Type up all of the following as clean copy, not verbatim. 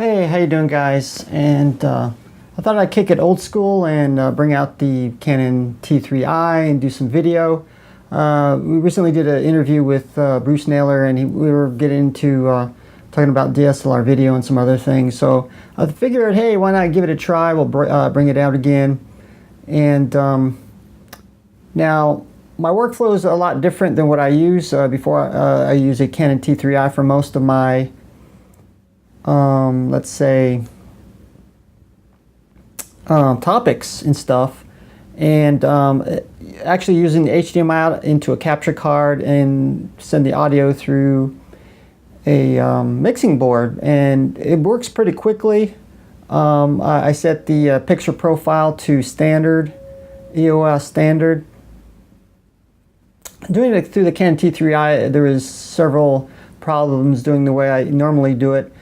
Hey, how you doing, guys? And I thought I'd kick it old school and bring out the Canon T3i and do some video. We recently did an interview with Bruce Naylor, and we were getting into talking about DSLR video and some other things. So I figured, hey, why not give it a try? We'll bring it out again. And now my workflow is a lot different than what I use. Before I use a Canon T3i for most of my let's say topics and stuff, and actually using the HDMI out into a capture card and send the audio through a mixing board, and it works pretty quickly. I set the picture profile to standard, EOS standard. Doing it through the Canon T3i, there is several problems doing the way I normally do it.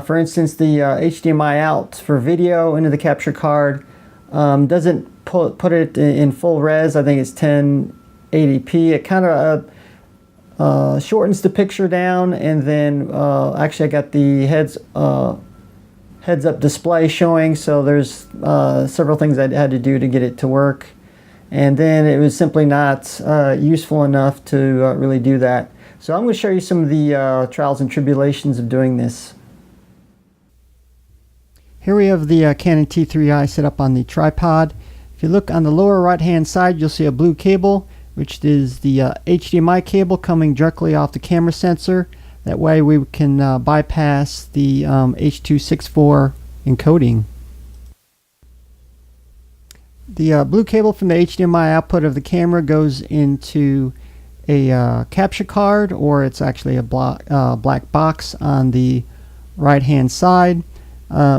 For instance, the HDMI out for video into the capture card doesn't put it in full res. I think it's 1080p. It kind of shortens the picture down, and then actually I got the heads-up display showing, so there's several things I had to do to get it to work. And then it was simply not useful enough to really do that. So I'm going to show you some of the trials and tribulations of doing this. Here we have the Canon T3i set up on the tripod. If you look on the lower right hand side, you'll see a blue cable, which is the HDMI cable coming directly off the camera sensor. That way we can bypass the H.264 encoding. The blue cable from the HDMI output of the camera goes into a capture card, or it's actually a black box on the right hand side.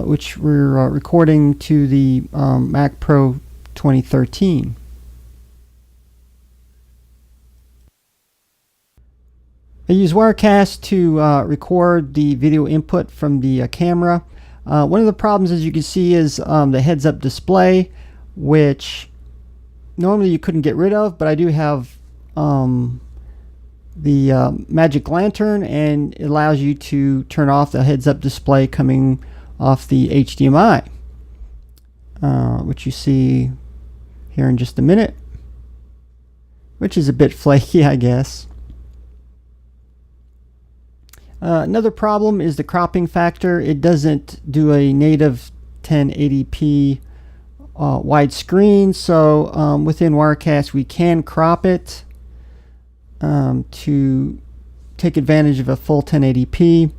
Which we're recording to the Mac Pro 2013. I use Wirecast to record the video input from the camera. One of the problems, as you can see, is the heads-up display, which normally you couldn't get rid of, but I do have the magic lantern, and it allows you to turn off the heads-up display coming off the HDMI, which you see here in just a minute, which is a bit flaky, I guess. Another problem is the cropping factor. It doesn't do a native 1080p widescreen, so within Wirecast we can crop it to take advantage of a full 1080p.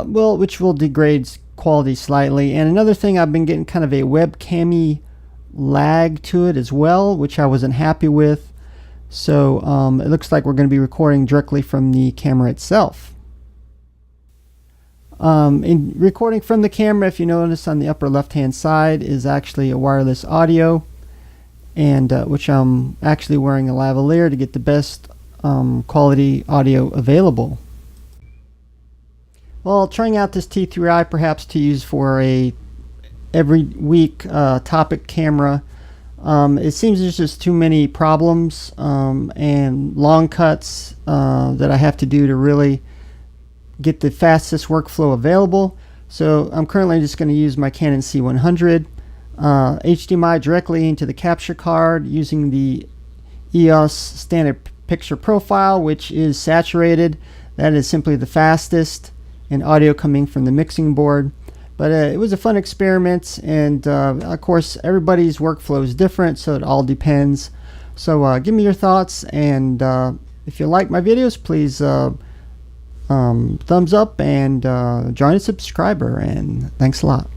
Which will degrade quality slightly. And another thing, I've been getting kind of a webcam-y lag to it as well, which I wasn't happy with. So it looks like we're going to be recording directly from the camera itself. In recording from the camera, if you notice on the upper left-hand side is actually a wireless audio, and which I'm actually wearing a lavalier to get the best quality audio available. Well, trying out this T3i perhaps to use for a every week topic camera. It seems there's just too many problems and long cuts that I have to do to really get the fastest workflow available. So I'm currently just going to use my Canon C100, HDMI directly into the capture card using the EOS standard picture profile, which is saturated. That is simply the fastest, and audio coming from the mixing board. But it was a fun experiment, and of course everybody's workflow is different, so it all depends. So give me your thoughts, and if you like my videos, please thumbs up and join a subscriber, and thanks a lot.